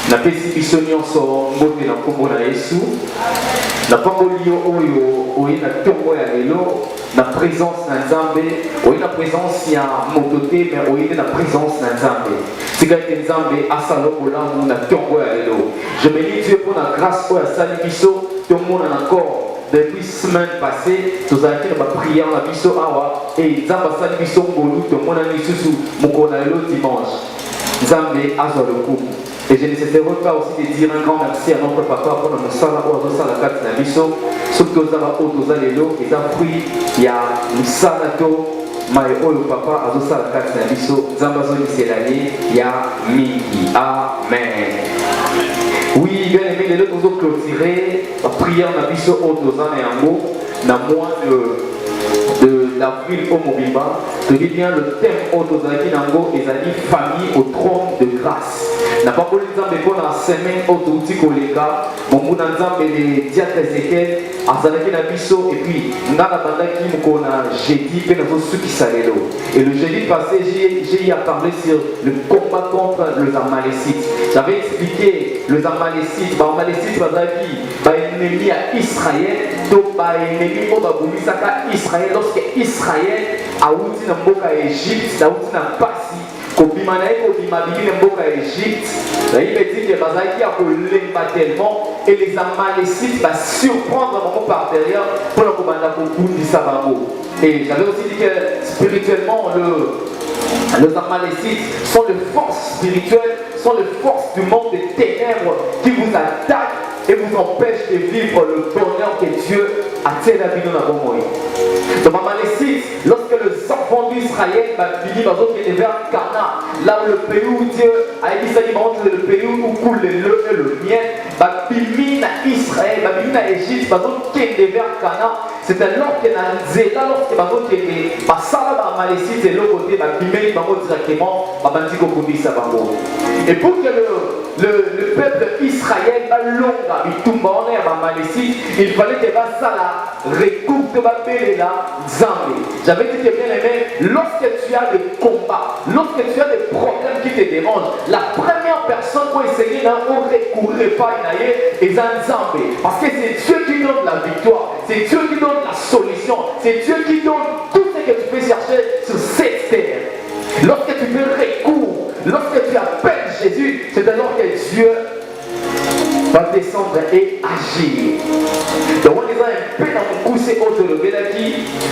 Na pesi biso nyonso mbote na kombo na Yesu. Na pamboli oyo oye na tongo ya lelo na présence na Nzambe, oye na présence ya motote mais oye na présence na Nzambe. Tika ete Nzambe asala bolamu na tongo ya lelo. Je bénis Dieu pour la grâce oyo asali biso tout le monde encore. Depuis semaine passée, nous avons fait une prière à Bisso Awa et Nzambe asali biso ngolu tout le monde a mis sous mokona lelo dimanche. Nzambe azwa le coup. Et je ne cesserai pas aussi de dire un grand merci à notre papa pour notre salle à la carte de Bisso. Surtout aux amas aux alélos et d'un fruit, il y a une salato, mais le papa à la carte de Bisso. Zambazo c'est l'année, il y a midi. Amen. Oui, bien aimé, les autres ont clôturé la prière de Bisso aux amas et en mot, dans moins de l'avril au Mobimba. Je dis bien le thème Otozaki Nango et Zali famille au trône de grâce. N'a pas voulu Nzambe pour la semaine Otouti Kolega, mon Mounan Nzambe les diacres Ezekiel, Azalaki Nabiso et puis Nana Bandaki Mukona jeudi Penazo Suki Salelo. Et le jeudi passé, j'ai parlé sur le combat contre les Amalécites. J'avais expliqué les Amalécites, les Amalécites ennemi à Israël, donc ennemi au Baboulisaka Israël, lorsque Israël a outi dans Mboka Égypte, a outi dans Passi. Kobimana Kobimabili Mboka Égypte, il me dit que Bazaki a l'emba tellement et les Amalécites va surprendre vraiment par derrière pour le commandant beaucoup du Sabango. Et j'avais aussi dit que spirituellement les Amalécites sont les forces spirituelles, sont les forces du monde des ténèbres qui vous attaquent et vous empêchent de vivre le bonheur que Dieu a tel à vivre dans vos moyens. Donc Amalécites, lorsque les enfants d'Israël viennent vers Cana, là où le pays où Dieu a dit ça, le pays où coule le lait et le miel, Bimine à Israël, Bimine à Égypte, qui est vers Cana, c'est alors que Zéla, lorsque qui est Basala Amalécites et l'autre côté, Bimine directement, Babantiko Koudi Sabango. Et pour que le peuple Israël il fallait que ça recoupe de Babéléla Zambé. J'avais dit que bien aimé, lorsque tu as des combats, lorsque tu as des problèmes qui te dérangent, la première personne pour essayer d'en recourir pas et Zambé. Parce que c'est Dieu qui donne la victoire, c'est Dieu qui donne la solution, c'est Dieu qui donne tout ce que tu peux chercher sur cette terre. Lorsque tu fais recours, lorsque tu appelles Jésus, c'est alors que Dieu va descendre et agir. Donc on est un peu dans mon coup, c'est autre le Belaki,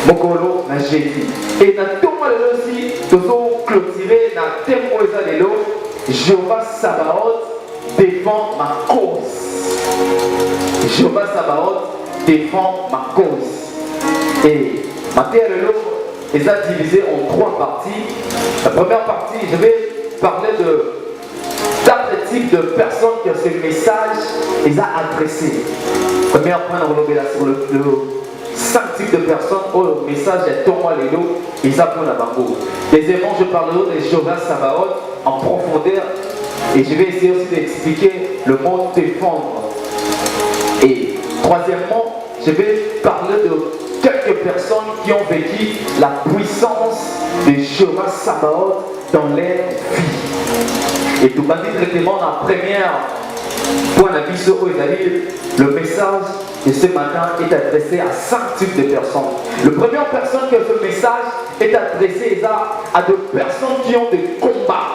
mon colo, na Jésus. Et dans tout le monde aussi, nous allons clôturer dans thème pour les allélos, Jéhovah Sabaoth défend ma cause. Jéhovah Sabaoth défend ma cause. Et ma terre est divisée en 3 parties. La première partie, je vais parler de 4 types de personnes qui ont ce message les a adressés. Première point, on va sur le 5 types de personnes où le message est tombé les lots, ils apprennent la bango. Deuxièmement, je parlerai de Jéhovah Sabaoth en profondeur et je vais essayer aussi d'expliquer le mot défendre. Et troisièmement, je vais parler de quelques personnes qui ont vécu la puissance de Jéhovah Sabaoth dans leur vie. Et tout le monde directement dans la première point de vue, le message de ce matin est adressé à 5 types de personnes. La première personne que ce message est adressé à des personnes qui ont des combats.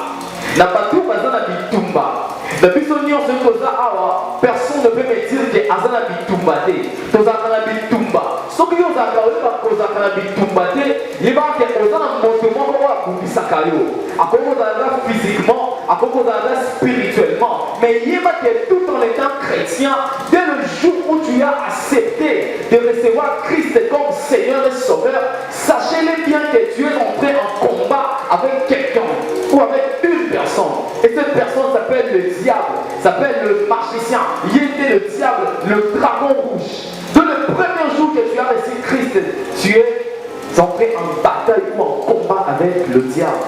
La bateau bazana bitumba. Depuis son union ce cosa awa, personne ne peut me dire que azana bitumba te. Tozana bitumba. Ce qui ont zakawé ba kozana bitumba te, il va que ozana motement wa kubisakayo. Akoko zana physiquement, akoko zana spirituellement, mais il va que tout en étant chrétien, dès le jour où tu as accepté de recevoir Christ comme Seigneur et Sauveur, sachez-le bien que tu es entré en combat avec quelqu'un ou avec une personne. Et cette personne s'appelle le diable, s'appelle le magicien. Il était le diable, le dragon rouge. De le premier jour que tu as reçu Christ, tu es entré en bataille ou en combat avec le diable.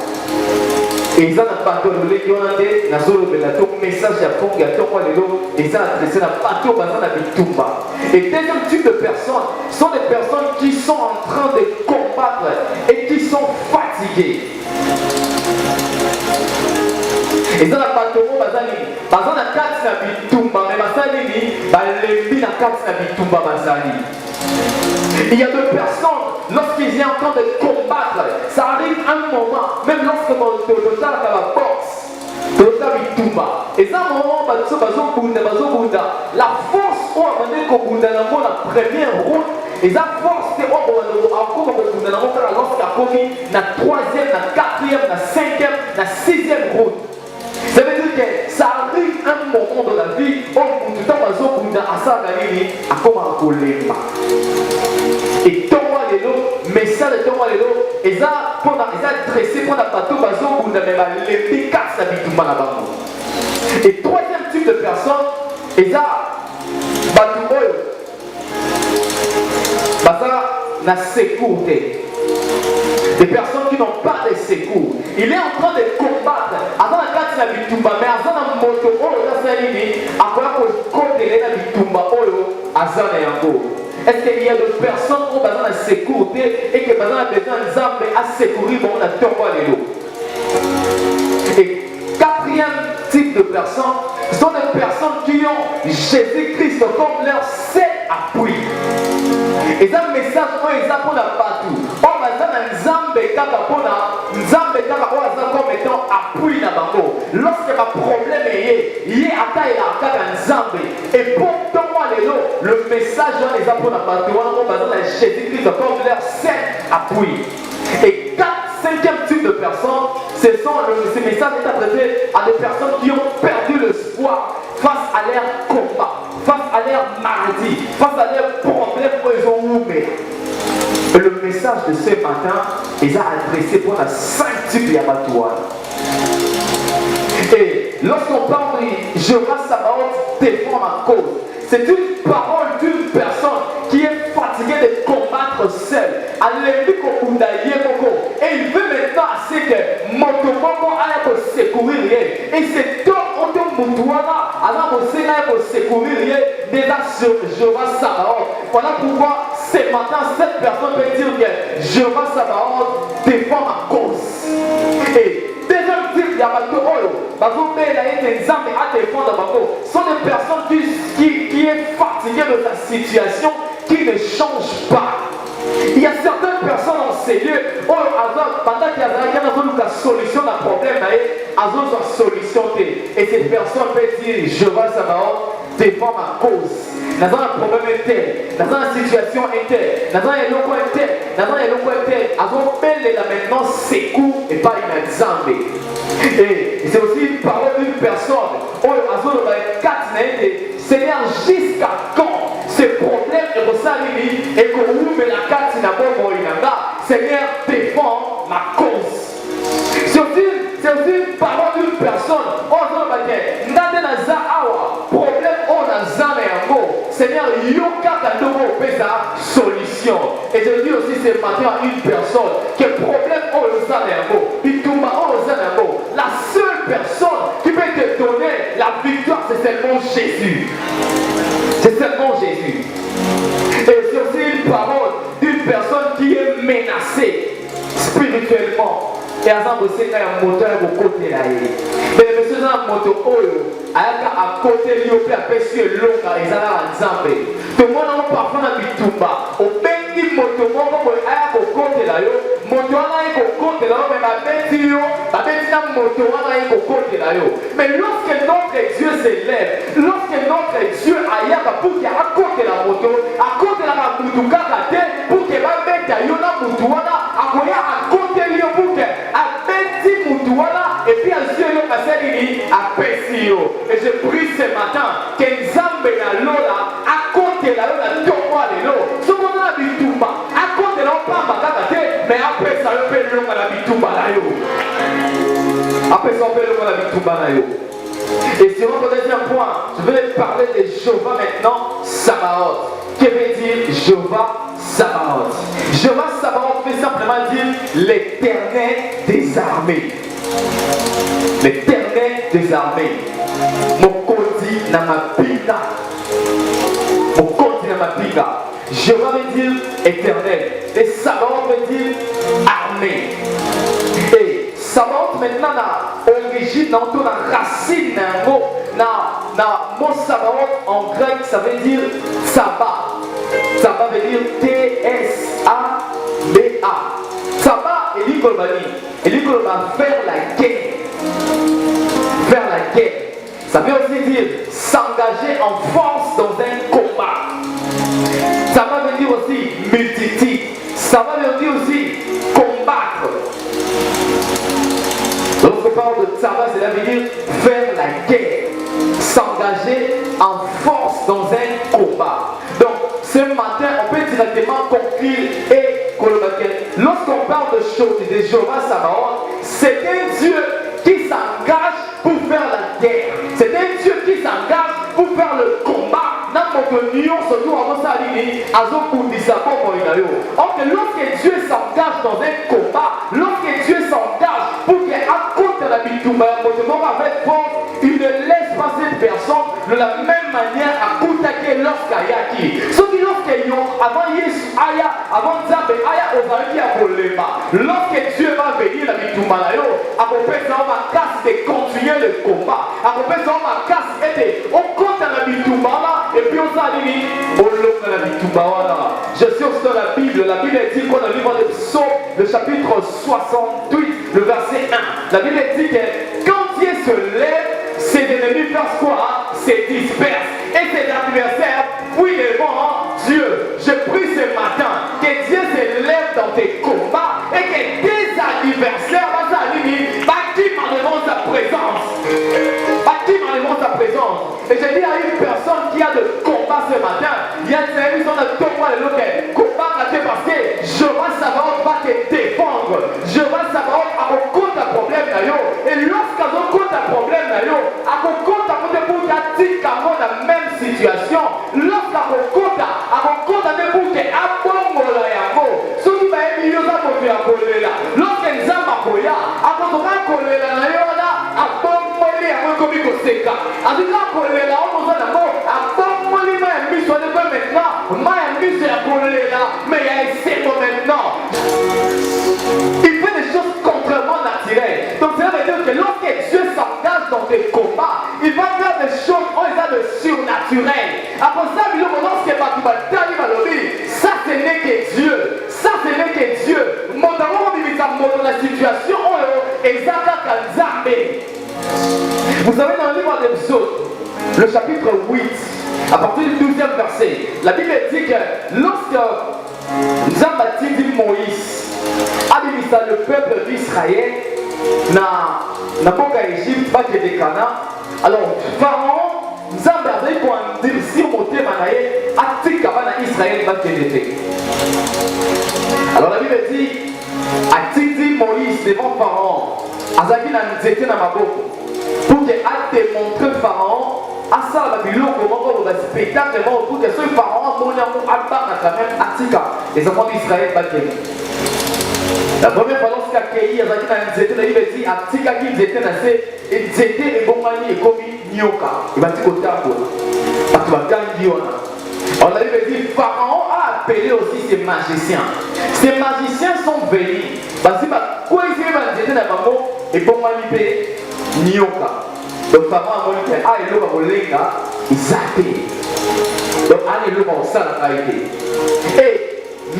Et ils ont adressé message à Ponga, et ils ont adressé la bateau dans la bitumba. Et deuxième type de personnes sont des personnes qui sont en train de combattre et qui sont fatiguées. Et dans la bateau, dans la na kati na bitumba mais basali balembi na kati na bitumba bazali. Il y a deux personnes, lorsqu'ils sont en train de combattre, ça arrive un moment, même lorsque le temps de la boxe, et ça, la force où on a la première route, et ça force que lorsqu'il a commis la troisième, la quatrième, la cinquième, la sixième route. Ça veut dire que ça arrive un moment dans la vie où on a et Thomas Lelo, message de Thomas Lelo, et ça dressé pour la bateau bazo où on a les quatre habitants là-bas. Et troisième type de personne, et ça, bateau la sécurité. Des personnes qui n'ont pas de secours. Il est en train de combattre. Avant la carte de la bitumba, mais avant la moto, est-ce qu'il y a d'autres personnes qui ont besoin de sécurité et qui ont besoin de zambé à secourir pour la tombe de l'eau? Et quatrième type de personnes, ce sont des personnes qui ont Jésus-Christ comme leur seul appui. Et ça, le message, ils ont pour la partout. On va dire Nzambe kaka pona, Nzambe kaka oaza comme étant appui na bango. Lorsque ma problème est yé ata ila kaka Nzambe. Et pourtant moi le message on les a pour la partout. On va dire Jésus-Christ comme leur seul appui. Et cinquième type de personnes, ces messages sont adressés à des personnes qui ont perdu l'espoir face à leur combat, face à leur maladie, face à leurs problèmes qu'ils ont oubliés. Et le message de ce matin est adressé pour la 5 types d'abattoirs. Et lorsqu'on parle de Jéhovah Sabaoth défend ma cause, c'est une parole d'une personne qui est fatiguée de combattre seule. Et il veut maintenant assez que Motomoko aille pour secourir. Et c'est tout Motomouana alors pour secourir déjà sur Jéhovah Sabaoth. Voilà pourquoi ce matin cette personne peut dire que Jéhovah Sabaoth défend ma cause. Et deuxième type d'abattoir, sont des personnes qui est fatiguées de sa situation, qui ne change pas. Il y a certaines personnes en ces lieux, pendant qu'il y a une solution à un problème, elles ont une solution. Et cette personne peut dire, Jéhovah Sabaoth défend ma cause. Dans un problème interne, dans une situation interne, dans un éloquent interne, elles ont appelé la maintenant secours et pas une examen. Et c'est aussi une parole d'une personne. Seigneur, jusqu'à quand ce problème est ressalé et qu'on ouvre la carte Seigneur, défend ma cause. C'est aussi une parole d'une personne. Seigneur, solution. Et je dis aussi ce matin à une personne que le problème la seule personne qui peut te donner la victoire, c'est seulement Jésus. C'est seulement Jésus. Et c'est aussi une parole d'une personne qui est menacée spirituellement. Et à un moteur au côté là. Mais monsieur un moto à côté lui au aperçu longa et ça Nzambe. Tout le monde parfois na bitumba. Au bengi moto moko aya au côté là yo. Moto wana au côté là mais ba beti yo, ba beti na moto wana au côté là yo. Mais lorsque notre Dieu s'élève, lorsque notre Dieu aya pour qu'il à côté la moto, à côté la mutuka kate pour que ba beta yo na moto wana akoya à côté lui pour que a beti moto wana et puis à Dieu le passer à Pessio. Et je prie ce matin que Nzambe na lola à côté la lola tomba lelo. Ce monde la bitumba à côté la pamba kakate mais après ça le fait le la bitumba la yo. Après ça on fait le la bitumba la yo. Et si on connaît un point, je vais parler de Jéhovah maintenant Sabaoth. Que veut dire Jéhovah Sabaoth? Jéhovah Sabaoth veut simplement dire l'Éternel des armées. L'Éternel des armées. Mokondi Namapina. Mokondi Namapina. Jéhovah veut dire éternel. Et Sabaoth veut dire armée. Et Sabaoth maintenant, l'origine, dans la racine, mot Sabaoth en grec, ça veut dire Tsaba. Tsaba veut dire T-S-A-B-A. Tsaba, il dit qu'on va faire la guerre. Faire la guerre. Ça veut aussi dire s'engager en force dans un combat. Ça veut dire aussi multitude. Ça veut dire aussi combattre. Lorsqu'on parle de Tsaba, cela veut dire faire la guerre. S'engager en force dans un combat. Donc, ce matin, on peut directement conclure et lorsqu'on parle de choses de Jéhovah Sabaoth, c'est un Dieu qui s'engage pour faire la guerre. C'est un Dieu qui s'engage pour faire le combat. Lorsque Dieu s'engage dans un combat, lorsque Dieu s'engage pour qu'il accorde la bitumba, avec force, il ne laisse pas cette personne de la même manière à Koutake lorsqu'Ayaki. Ce qui lorsqu'il y a avant Yesu Aya, avant Zambé Aya, lorsque Dieu va venir la bitumba, à peu près ça va casse de continuer le combat. À peu près ça va casse et on compte la bitumba et puis on s'aligne au long de la bitumba. Je suis aussi dans la Bible dit qu'on a le livre de Psaume, le chapitre 68, le verset 1. La Bible dit que quand Dieu se lève, ses ennemis fassent quoi? Se dispersent. Et ses adversaires, oui, les bons, Dieu, je prie ce matin que Dieu se lève dans tes combats et que tes adversaires vont s'aligner, bâtiment devant sa présence. Bâtiment devant sa présence. Et je dis à une personne qui a de combat ce matin, il y a une personne de combat de l'autre, combat parce que je vais savoir va te défendre. Je vais savoir à mon compte un problème d'ailleurs. Et lorsqu'à mon compte un problème d'ailleurs, à mon compte un problème pour la même situation, lorsqu'à mon compte un pour que à bon mola yango, ce qui va être mieux à mon là. Lorsque nous avons apoya, à mon coller la nayola, à bon mola yango comme il faut séca. À tout cas coller là, on nous a d'abord à bon mola mais mis sur le maintenant, mais mis sur la coller là, mais il y a essayé maintenant. Il fait des choses contrairement naturelles. Donc cela veut dire que lorsque Dieu s'engage dans des combats, il va faire des choses on les a de surnaturel. Après ça, lorsque ça ce n'est que Dieu. Ça ce n'est que Dieu. Dans la situation, vous savez dans le livre des Psaumes, le chapitre 8, à partir du 12e verset, la Bible dit que lorsque Zambati dit Moïse a dit le peuple d'Israël n'a pas qu'à Égypte, pas que des Canaan, alors Pharaon Zambé a dit qu'on dit si on monte Manaïe, Atik Kabana Israël va qu'il. Alors la Bible dit Atik dit Moïse devant Pharaon, Azaki n'a été dans ma bouche, pour qu'il a démontré Pharaon. À ça, la Bible, comment on va spectacle pour que ce Pharaon, mon amour, Alba, quand même, Atika, les enfants d'Israël va qu'il. La première fois lorsqu'il a accueilli, il a dit Atika qui étaient naissés, et étaient et bon mani et comme Nyoka. Il va dire au temple. Parce qu'il va gagner. On a dit Pharaon a appelé aussi ses magiciens. Ces magiciens sont venus. Parce que quoi ils étaient dans le maman et bon mani et Nyoka. Donc Pharaon a dit ah il va voler là, il s'appelle. Donc allez le bon ça la été. Et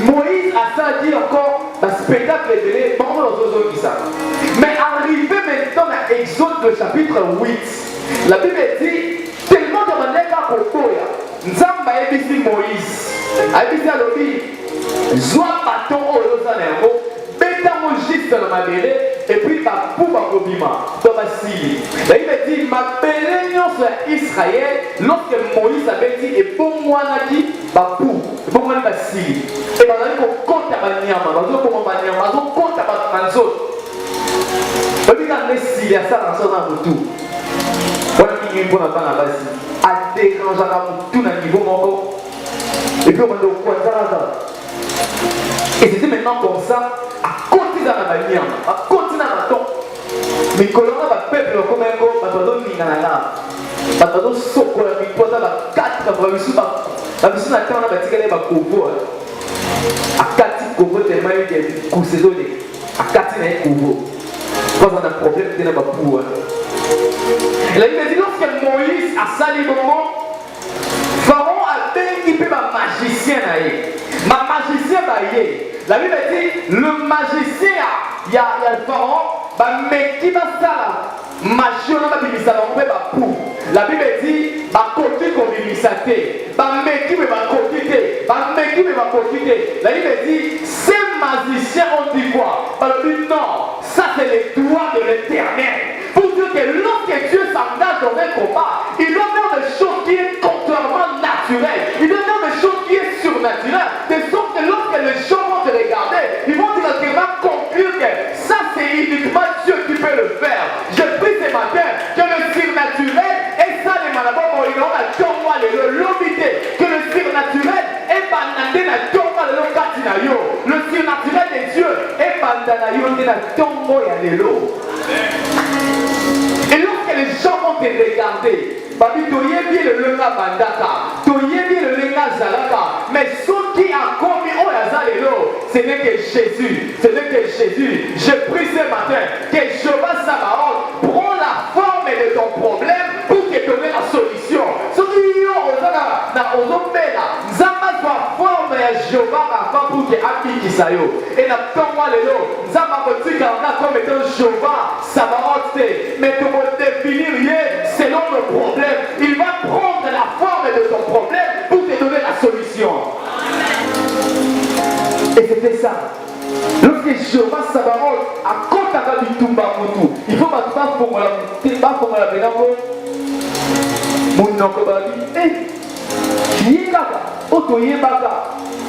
Moïse a ça dit encore, le spectacle est donné, mais arrivé maintenant à Exode le chapitre 8, la Bible dit, tellement de manière qu'à Kokoya, Nzamba ebisi Moïse, ebisi alobi, Zoa bâton au Losanero, bêta mon giste dans ma bélé, et puis ma pouba kobima, dans ma sili. La Bible dit, ma bélé sur Israël, lorsque Moïse avait dit, et bon moi n'a dit, ma pou, bon moi n'a sili. Et dans la vie qu'on compte à ma niama, on compte à ma manzot. On dit qu'on est sili à ça dans son tout. On a mis une bonne affaire à base. À déranger à tout dans le niveau mon. Et puis on va le croiser. Et c'était maintenant comme ça, à continuer dans la manière, à continuer dans la tombe. Mais quand on a un peuple comme un gars, on va donner une nana. On va donner ce qu'on a mis pour ça, 4 fois, la mission n'a pas été à Kovo. À 4 Kovo, tellement il y a des coups saisonnés. À 4 Kovo. Quand on a un problème, il y a un pour. La Bible dit lorsque Moïse a sali moment, Pharaon a béni un magicien. Ma magicien la Bible dit le magicien, il y a le Pharaon, mais qui va ça? Magie, on a dit ça, on peut pas pour. La Bible dit, bah côté comme il s'attend, bah mais qui va côté, bah mais qui va côté. La Bible dit, ces magiciens ont dit quoi? Bah le but non, ça c'est les doigts de l'Éternel. Pour dire que lorsque Dieu s'engage dans un combat, il doit faire des choses qui sont contrairement naturelles. Il doit faire des choses qui sont surnaturelles. De sorte que lorsque les gens vont te regarder, ils vont directement conclure que ça c'est uniquement Dieu qui peut le faire. Je prie ce matin que le surnaturel est ça les malabons, il aura tomba le lobité, que le surnaturel est bandé na tomba le katinayo. Le surnaturel de Dieu est bandé na tomba ya lelo. Et lorsque les gens vont te regarder, mais ceux qui a commis ce n'est que Jésus. Ce n'est que Jésus. Je prie ce matin que Jéhovah Sabaoth prend la forme de ton problème pour te donner la solution. Ce qui forme de Jéhovah pour que applique ça. Et la tombe de comme étant Jéhovah Sabaoth, mais tu vas définir selon le problème. Il va prendre la forme de ton problème pour te donner la solution. Et c'était ça. Lorsque Jéhovah Sabaoth a compté du Tumba Moutou, il faut pas pour la bénavo. Mon nom est Yégaga, Oto Yébaga,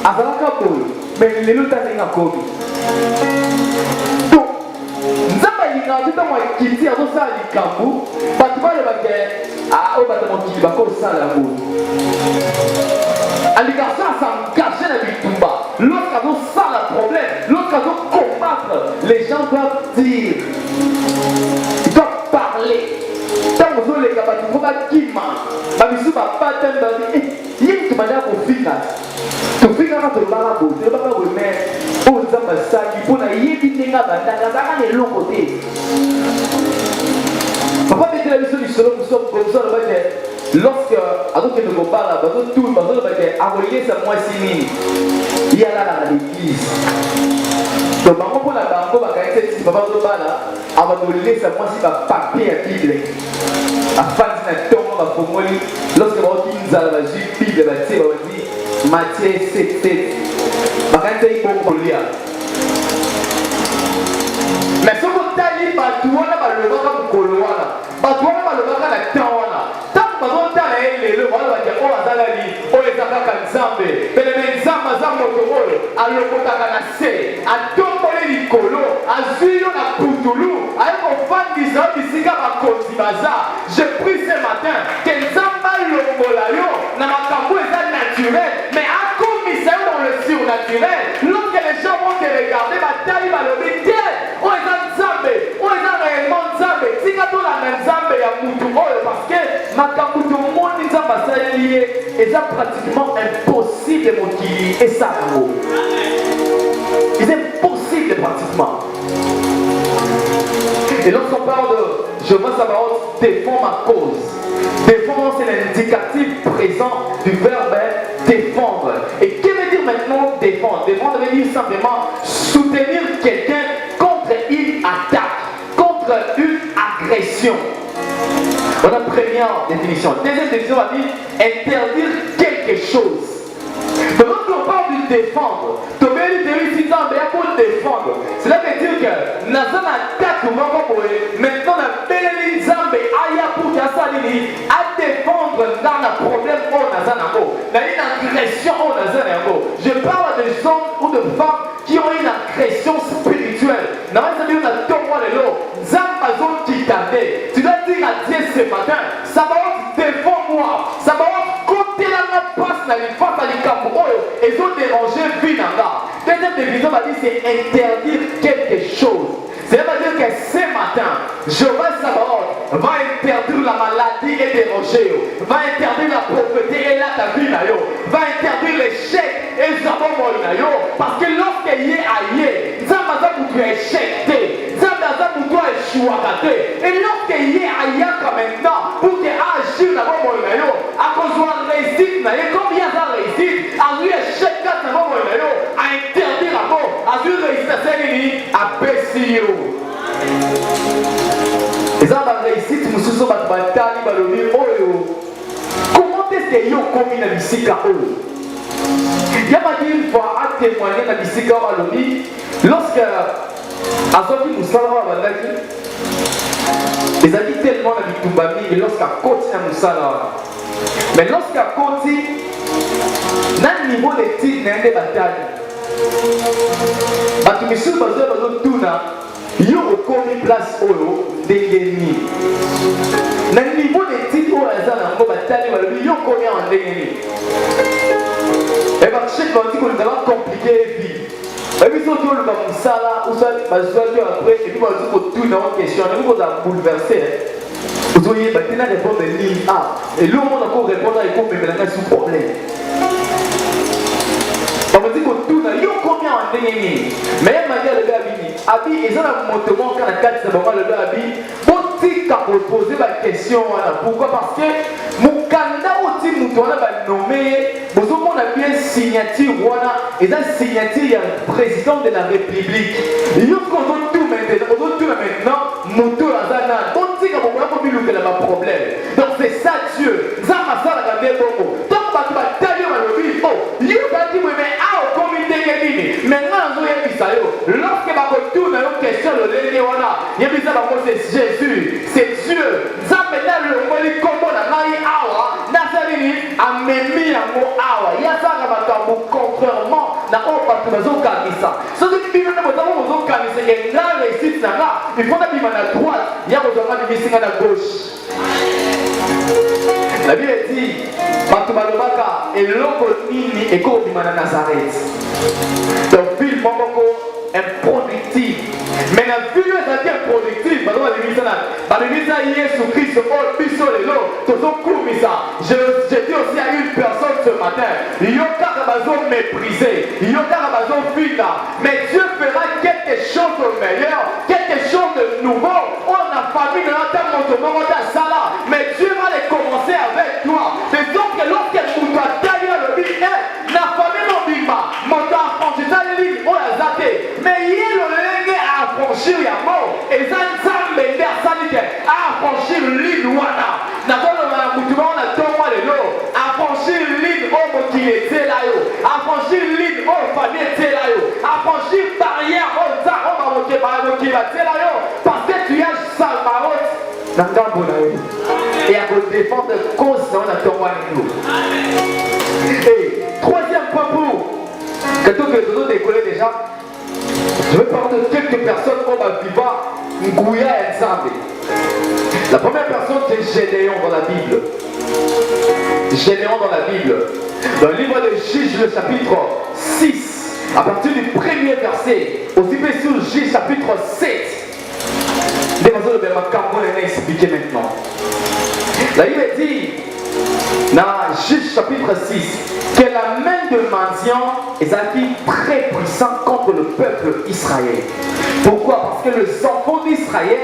Azalaka Boy, mais les loups t'as kobi. Donc, Nzamba Yinga, tout à moi qui dit à tout ça, il cambo, pas de mal le baguette, à au bâtiment qui va comme ça la boue. À l'égardeur, ça engage dans le Tumba. Lorsqu'on a ça le problème, lorsqu'on doit combattre, les gens doivent dire, ils doivent parler. Tant que vous les capables de combattre, qui m'a, ma mission va pas t'aider. Il y a une manière pour finir. Tu finis quand tu vas là, tu vas pas remettre aux ambassades, il faut éviter la bataille, il y a l'autre côté. Papa mettait la mission du solo, nous sommes comme ça, lorsque, alors que nous parlons, tout le monde a relié sa moitié, il y a là l'église. Donc, pour la banque, si papa ne va là, avant de relier sa moitié, il va papier à Bible. Afin de tomber à Pomoli, lorsque vous avez la Bible, va dire Matthieu 7, 7. Quand il faut lire. Mais si vous avez dit, vous avez le droit de Koloana, vous avez le droit de Tawana. Tant que vous avez le droit de Koloana, vous avez le droit de Nzambe. Mais les Nzamba Zamotoro, à l'Okotakanase, à Tombole Likolo, à Zuyo na Poutoulou, à un fan d'Israël ici à Kotibaza. Je prie ce matin que Nzamba Longolayo n'a pas naturel, mais à commissaire dans le surnaturel. Lorsque les gens vont te regarder, bataille va le dire, on est dans Nzambe, on est dans réellement Nzambe. Si quand on a Nzambe, il y a Moutou, parce que Makamutu monde Nzamba ça lié, et c'est pratiquement impossible de motiver et ça vaut. C'est impossible pratiquement. Et lorsqu'on parle de Jéhovah Sabaoth défend ma cause. Défendre, c'est l'indicatif présent du verbe défendre. Et que veut dire maintenant défendre? Défendre veut dire simplement soutenir quelqu'un contre une attaque, contre une agression. Voilà la première définition. Deuxième définition, on va dire interdire quelque chose. Donc quand on parle de défendre, tu veux dire pour défendre. Cela veut dire que nous avons attaque maintenant on a Béléli Zambé Aya pour à défendre dans le problème au Nazanamo. Dans une agression au Nazanamo. Je parle des hommes ou de femmes qui ont une agression spirituelle. Dans le on a tombe le lot. Zambazon qui t'avait. Tu dois dire à Dieu ce matin, ça va défends-moi. Ça va côté la passe dans les femmes à l'Ikambo et ont dérangé Vinanga. Deuxième division va dire c'est interdire quelque chose. C'est-à-dire que ce matin, Jéhovah Sabaoth va interdire la maladie et déranger, va interdire la pauvreté et la vie, va interdire l'échec et le parce que lorsqu'il y est aillé, Zamaza pour toi échec, Zamaza pour toi échoué, et lorsqu'il y est ailleurs comme maintenant, réussite, combien ça réussit, à lui échec, à interdire à mort, à lui réussite, à baisser. Et ça va réussite, nous sommes à bataille, comment est-ce que vous commis la bisika? Il y a une fois à témoigner dans la bisika lorsque Azoki Moussala ils habitent tellement dans Bitumbami et lorsqu'à côté de Moussala. Mais lorsqu'à côté, dans le niveau des titres, il y a des batailles. Parce que monsieur Bazou Tuna, il y a une place de l'ennemi. Dans le niveau des titres, il y a une bataille, il y a combien en ennemi. Et parce que je dis que nous avons compliqué la vie. Et puis, si on dit que ça, ou ça, après, et puis, on dit que tout dans une question, on va bouleverser. Vous voyez, maintenant, répondre à ligne A. Et là, on va encore répondre à l'époque, mais maintenant, c'est un problème. On va dire que tout, il y a combien en dernier. Mais il m'a dit à le gars, Abi, ils ont un montement quand la 4 c'est le gars, Abi. Pour poser ma question, pourquoi? Parce que mon candidat au team, nous va nommer, vous avez bien signature, et la signature, il y a le président de la République. Il y a tout maintenant, Moutou Azana, on dit que vous avez un problème. Donc c'est ça Dieu. Zama ça la gardé beaucoup. Donc tu vas tailler ma vie. Oh, il y a pas dit mais ah au comité gagné. Maintenant on a dit ça yo. Lorsque ma retourne une question le dernier voilà, il y a dit ça c'est Jésus, c'est Dieu. Ça maintenant le moli comment la maille awa, Nazarene a même mis un mot awa. Il y a ça la matambo contrairement na on pas tout besoin ça. Ce qui dit que nous avons besoin de c'est là réussite ça là. Il faut d'abord à droite, il y a besoin de visiter à la gauche. La Bible dit, Matumalobaka et l'Okonini et Kodimana Nazareth. Donc, ville Momoko est productif. Mais la ville est improductive. Par exemple, Jésus-Christ, oh, Bisso, les lots, tout son coup, j'ai dit aussi à une personne ce matin, il y a un besoin méprisé, il y a un besoin fina. Mais Dieu fera quelque chose de meilleur, quelque chose de nouveau. On a famille dans notre monde, mais Dieu va les commencer avec toi. C'est donc que lorsque tu dois tailler le but, la famille non bima, mon temps affranchi, ça les dit, on a zaté. Mais il y a le à affranchir ya mort, et ça ne s'est pas à affranchir l'île Wana. N'abord, on a tout le monde, affranchir l'île au qui était là, affranchir l'île au famille était là, affranchir barrière au Zaro, qui va être là, parce que tu as Salmarot. Et à vous défendre cause dans la tombe. Et troisième point pour que tout le monde décolle déjà. Je vais parler de quelques personnes qui vont vivre Ngouya et Nzambe. La première personne c'est Gédéon dans la Bible. Gédéon dans la Bible. Dans le livre de Juges, le chapitre 6, à partir du premier verset, aussi fait sur Juges chapitre 7. Les personnes de Makambo les expliquer maintenant. La Bible dit dans Juges chapitre 6 que la main de mendiant est très puissante contre le peuple Israël. Pourquoi? Parce que les enfants d'Israël,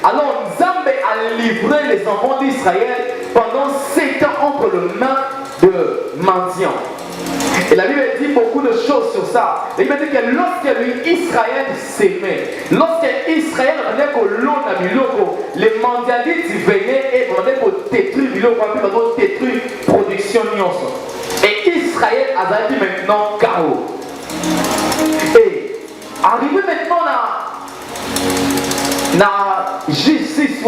alors Nzambe a livré les enfants d'Israël pendant 7 ans entre les mains de mendiants. Et la Bible dit beaucoup de choses sur ça. La Bible dit que lorsque Israël s'aimait, lorsque Israël venait pour les mondialistes venaient et venaient pour détruire pour détruire la production. Et Israël a dit maintenant chaos. Et arrivé maintenant dans J6,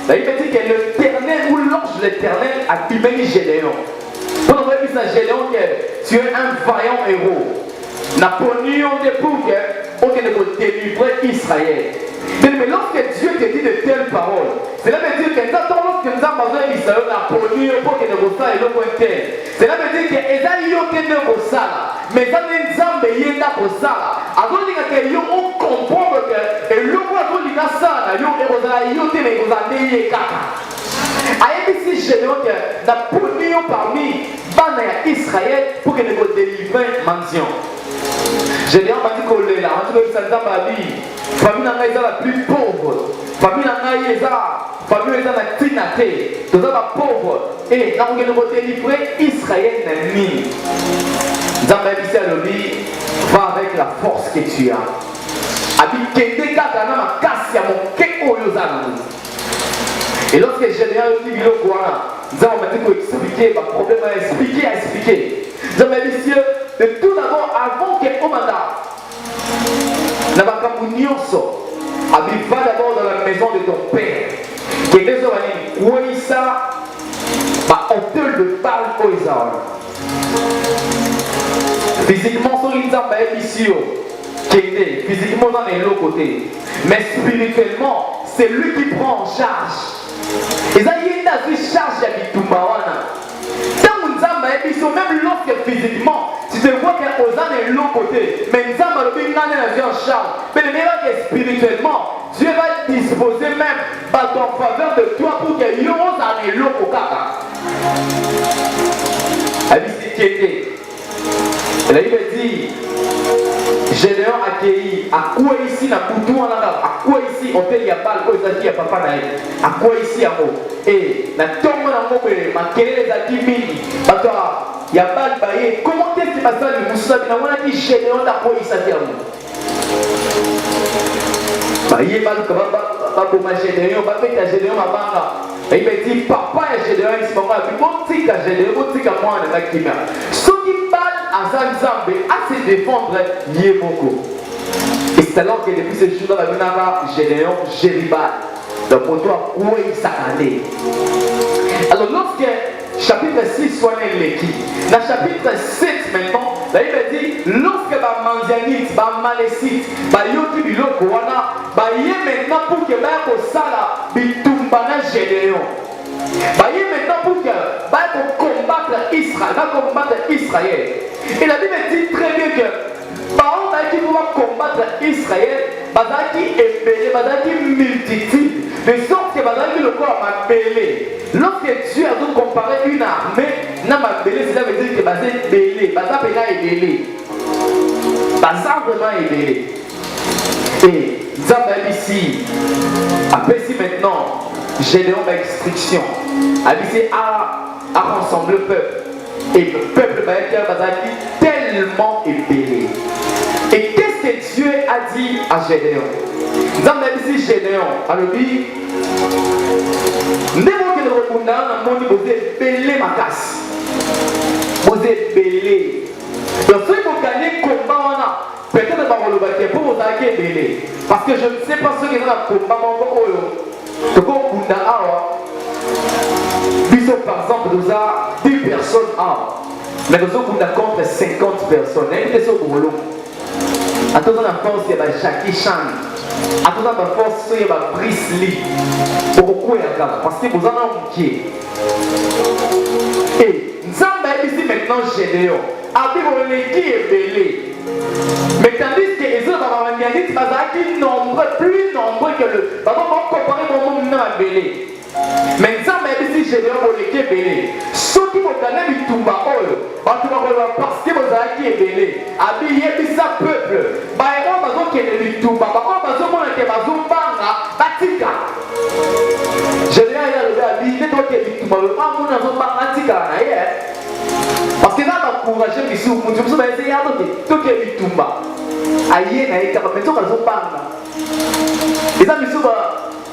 la Bible dit que l'Éternel ou l'ange de l'Éternel a humilié Gédéon. Pour nous dire que Gédéon, tu es un vaillant héros. Napoléon de Pouque, on peut délivrer Israël. Mais lorsque Dieu te dit de telles paroles, cela veut dire que lorsque nous avons besoin d'Israël, Napoléon pour que nous fassions et nous tel. Cela veut dire que Esaïe est un sala, mais ça n'est pas un sala. Alors on comprend que le roi de l'Insala, il y a Aïe ici, Gédéon, Napoléon parmi Israël pour que nous délivrer mention. Gédéon m'a dit qu'on est là, on dit que ça n'a pas dit. Famille n'a pas été la plus pauvre. famille n'a pas famille n'a pas tinaté, tout ça pauvre et n'a pas délivré Israël n'a mis. Zambé ici à l'objet, va avec la force que tu as. Habite Kende Katana ma casse à mon Keko Yozana. Et lorsque Général dit Bilo Kouana, nous avons maintenant expliqué, le problème à expliquer. Zambé ici, de tout d'abord, avant que Omanda, n'a pas Kamounionso, habite va d'abord dans la maison de ton père. Que les hommes oui ça, bah hôtel de Baal Oizar. Physiquement, sur une zamba ici, physiquement dans les l'autre côté, mais spirituellement, c'est lui qui prend en charge. Et ça y est, il a vu charge à Bitumbawana. Dans une zamba ici, même lorsque physiquement, tu te vois qu'il y a de l'autre côté, mais une zamba le bien en charge. Mais le meilleur que spirituellement, Dieu va disposer même en faveur de toi pour que y ait un l'autre côté. Et là il me dit, Généon accueilli, à quoi ici na Boutou en arabe, à quoi ici on te y a pas le Zaki à papa naï, à quoi ici à moi, et na tombe na moi, ma quelle les Zaki mini, parce que y a pas le baillet, comment est-ce que ça le Moussa bien, on a dit Généon à quoi ici à moi. Baillet mal comme pas pour ma Généon, pas fait ta Généon à banga. Et il me dit, papa et Généon ici, maman, puis mon tic à Généon, mon tic à moi, on a qui m'a. À Zanzambe, à se défendre, Yemoko. Et c'est alors que depuis ce jour-là, il y a Généon, Jéribal. Donc, pour toi, où est sa année? Alors, lorsque chapitre 6 soit l'équipe, dans chapitre 7 maintenant, là, il me dit, lorsque ma manzianite, ma malécite, ma yoti biloko wana, ma yé maintenant pour que ma kosala, bitumbana Généon. Bah, il est maintenant pour combattre Israël, va combattre Israël. Et la Bible dit très bien que par contre, qui va combattre Israël, qui est belé, qui multitude, de sorte que qui le corps m'a belé. Lorsque Dieu a donc comparé une armée, n'a pas belé, cela veut dire que c'est belé, est belé. Vraiment est belé. Et Zambal ici, après si maintenant, Généon d'instruction, a dit à rassembler le peuple. Et le peuple va être tellement épelé. Et qu'est-ce que Dieu a dit à Généon? Nous avons dit Généon, alors dit, ne vous que le recommandant, vous êtes belé ma casse. Vous êtes belé. Donc si vous gagnez le combat, peut-être que vous allez pour vous aller belé. Parce que je ne sais pas ce que dans le combat, par exemple, nous avons 10 personnes, mais nous avons contre 50 personnes. Et nous avons à tout la force, il y a Jackie Chan. À tout la force, il y a Brice Lee. Pourquoi? Parce que vous en avez qui. Et nous avons ici maintenant Généon. Avec qui est belé. Mais tandis que les autres sont nombreux, plus nombreux que le. Par exemple, on compare mon monde à belé. Mais ça m'a dit si Généon est belé. Ceux qui vont donner du Toumba, parce que vous avez qui est belé. Habillez ça peuple. On va dire qu'il y a du Toumba. On va dire qu'il y a du Batika. Généon est habillé, donc il y a du Toumba. On va dire qu'il y a Batika. Parce que là, on va encourager les sous. Je me suis dit, tout est du Toumba. Aïe, mais on va dire les amis,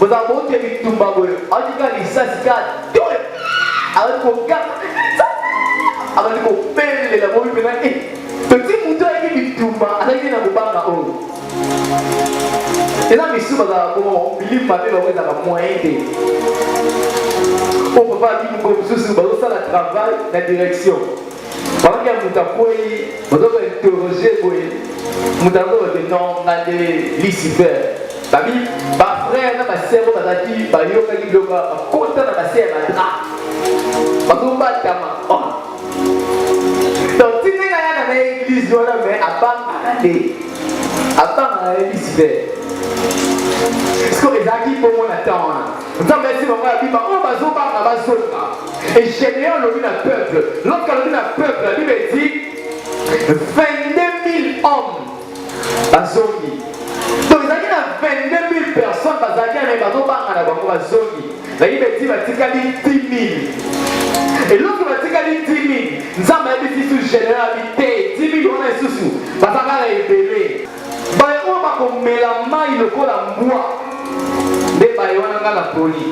vous avez monté avec Toumba. On dit que ça, c'est tout. Avec vos gars, avec vos pelles, les amours, petit mouton avec du Toumba, avec des amours. Les amis, si vous avez un papier, vous avez moyen de. On ne peut pas dire que vous avez un travail, la direction. Pendant que vous avez interrogé, vous avez dit non, on a des Lucifer. Ma frère, ma sœur, ma fille, ma yo, ma yo, ma content ma sœur, ma dra. Ma gomba tama. Donc si tu as une église, tu as mais à Lucifer. Est-ce que les acquis pour moi attendent? Nous avons dit on va zomba, et Généon le vient à peuple. Lorsqu'on le vient à peuple, la Bible dit 22 000 hommes. Bazoni. Donc ils avaient 22 000 personnes, parce qu'ils avaient 10 000. Et l'autre va dire 10 000, nous avons dit sous généralité, 10 000 on est sous, parce qu'on a révélé. On va comme la maille le col à moi, des baillons à la poli.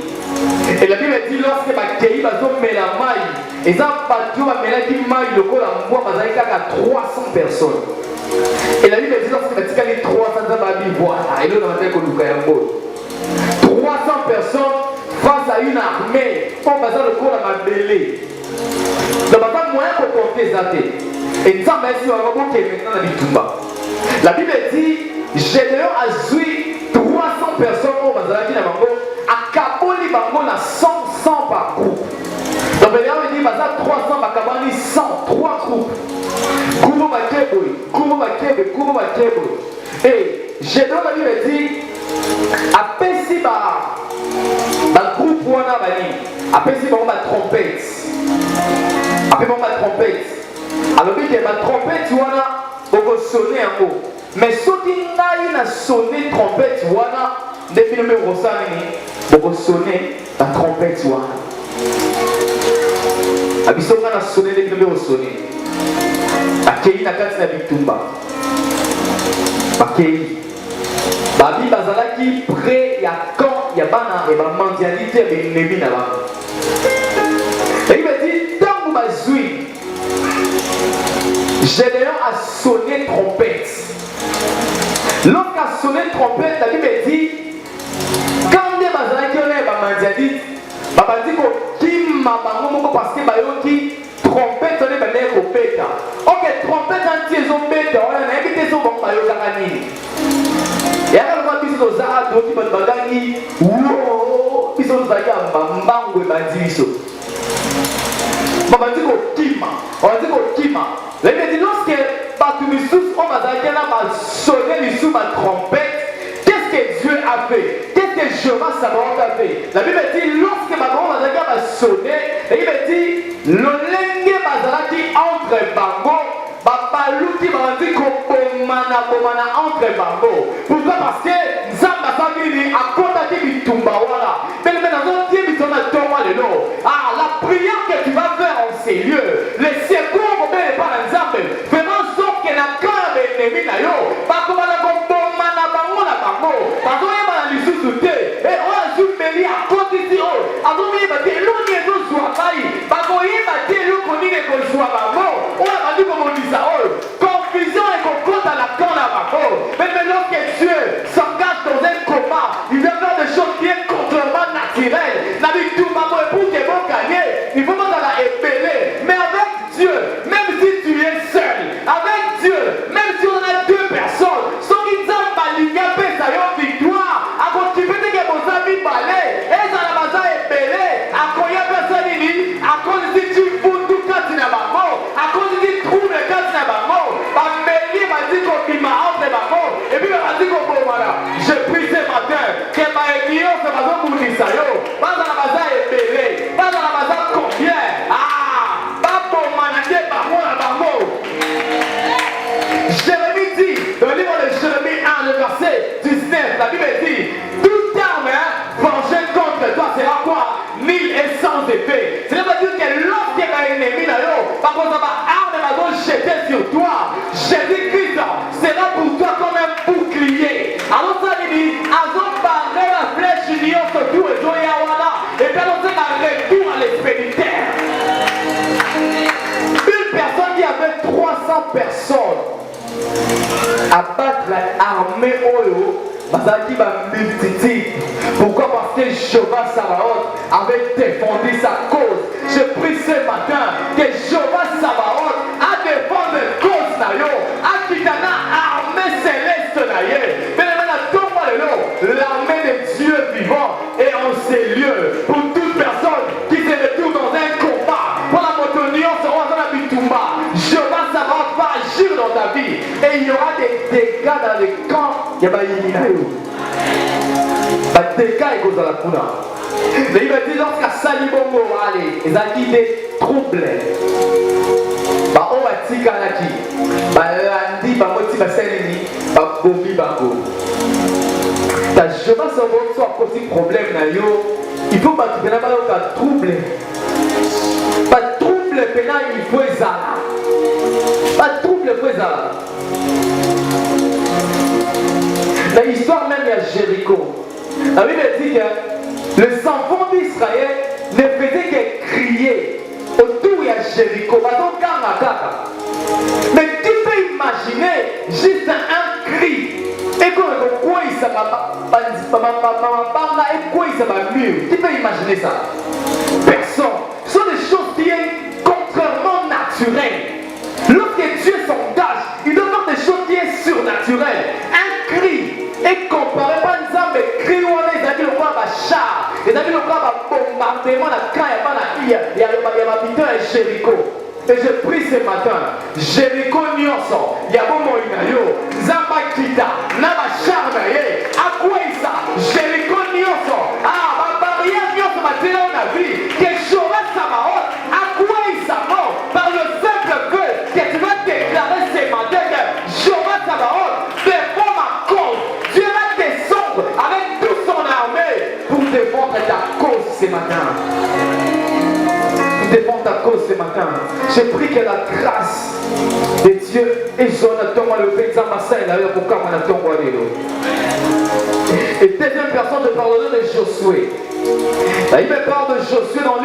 Et la Bible dit lorsque ma pays va tomber la maille, et ça va tout va mêler qui maille le col à moi, parce qu'il y a 300 personnes. Et la Bible dit lorsque ma tika les 300 ça va vivre voilà, et là on va dire qu'on nous caille un peu. 300 personnes face à une armée, on va dire le col à ma belée. Donc maintenant moyen pour compter ça. Et ça merci on va beaucoup maintenant dans l'Itumba. La Bible dit Gédéon a joué 300 personnes au Bazalaki na Bango, à Kaboli Bango na 100 par groupe. Donc il dit Bazal 300 par Kaboli 100, 3 groupes. Goubo Bakeboy, Goubo Bakeboy, Goubo Bakeboy. Et Gédéon la Bible dit à Pessi ba groupe wana bani, à Pessi ba trompette. Après ma trompette. Alors que ma trompette wana boko sonner un mot. Mais ce qui n'a sonné trompette wana depuis le numéro 5 boko sonner la trompette wana. Abisonga na sonné depuis le numéro sonné. Akei na kati na bitumba. Akei. Babi bazalaki près ya quand ya bana et ba mondialité be nemi na ba. Et il me dit tant que bazoui Gédéon a sonné trompette. Lorsqu'il a sonné trompette, la Bible dit quand des bazalaki on est ba mondialité baba dit ko kimma bango moko parce que bayoki trompette on est ba ner ko peta. OK trompette anti zo peta on a invité zo bon bayoka kanini. Et alors on dit aux arabes qui bat bagani wow ils sont zaya mbangwe bandiso. Baba dit ko kima, on dit ko kima. La Bible dit lorsque Batumisous on va sonner sous ma trompette, qu'est-ce que Dieu a fait? Qu'est-ce que Jéhovah Sabaoth a fait? La Bible dit lorsque ma grande va sonner, la Bible dit le lenge bazalaki entre bango, babaluki bazalaki komana entre bango. Pourquoi? Parce que Nzamba Sabini a contacté Bitumba voilà. Mais maintenant Dieu dit on a tombé le nom. Ah la prière que tu vas faire en ces lieux, les secours qu'on met par Nzamba, vraiment sauf que la cœur de l'ennemi na yo, pas comme la komana bango na bango, parce que y a les sous-soutés et on a souffert à cause ici oh, alors mais bah t'es l'on est nous soit failli, parce que y a t'es l'on qu'on dit que soit bango, on a dit comme on dit ça oh, confusion et qu'on compte à la con à bango, mais maintenant que Dieu s'engage dans un combat, il va faire des choses qui est contrairement naturelles, n'a dit tout bango et pour que bon gagner, il faut pas dans la épeler, mais avec Dieu, même si tu es seul, avec Dieu, même si on a deux personnes, sans qu'ils aient pas l'ignoré, ça y est victoire, à cause tu peux te dire que vos amis balais, et ça la base est belé, à cause il y a personne ici, à cause si tu fous tout quand tu n'as pas mort, à cause si tu trouves le quand tu n'as pas mort, bah Mélie m'a dit qu'on m'a entre ma mort, et puis m'a dit qu'on bon voilà, je prie ce matin, que ma église se va pour dire ça yo, pas dans la base est belé, pas dans la base combien, Jérémie dit, dans le livre de Jérémie 1, le verset 19, la Bible dit, toute arme vengée contre toi sera quoi? Nul et sans effet. Cela veut dire que lorsqu'il y a un ennemi là, par contre, ma arme va jeter sur toi. Jésus-Christ sera pour toi comme un bouclier. Alors ça dit, avant de barrer la flèche, il y a surtout et puis on sait un retour à l'expéditeur. Une personne qui avait 300 personnes à battre l'armée Oyo, Bazaki va multitude. Pourquoi? Parce que Jéhovah Sabaoth avait défendu sa cause. Je prie ce matin que Jéhovah Sabaoth a défendu la cause nayo, a kitana armée céleste naye. Mais maintenant tombe l'armée de Dieu vivant est en ces lieux pour toute personne qui se retrouve dans un combat. Pour la motonie, on sera dans la bitumba. Jéhovah Sabaoth va agir dans ta vie et il y aura des dégâts dans les camps. Il y a des dégâts et cause à la kuna. Mais il me dit lorsqu'à Salibongo, allez, ils ont des troubles. Bah on va tika laki. Bah lundi, bah moti bah selini, bah bomi bango. Je vais savoir si tu as un problème. Il faut pas que tu aies un trouble. Pas de trouble, il faut ça. Pas de trouble, il faut ça. Dans l'histoire même, il y a Jéricho. La Bible dit que les enfants d'Israël ne faisaient que crier autour de Jéricho. Mais tu peux imaginer juste un cri. Et quoi il tu peux imaginer ça? Personne. Ce sont des choses qui sont contrairement naturelles. Lorsque Dieu s'engage, il doit faire des choses qui sont surnaturelles. Un cri est comparé par exemple à cri où on est dans le roi Bachar. Et dans le roi bombardement la caille, il y a l'habitant à Jéricho. Et je prie ce matin, Jéricho Nyonso, Yabomo Inayo, Zamba Kita, Nama Charnaye, à quoi ça? Jéricho Nyonso, ma barrière Nyonso, ma télé on a vu, que Joras Samaot, à quoi ça mort? Par le simple fait que tu vas déclarer ce matin que Joras Samaot défend ma cause. Dieu va descendre avec toute son armée pour défendre ta cause ce matin. Défends ta cause ce matin. Je prie que la grâce de Dieu et Jonathan le fait Zamassa et d'ailleurs pour qu'on a tombé. Et deuxième personne, je parle de Josué. Il me parle de Josué dans le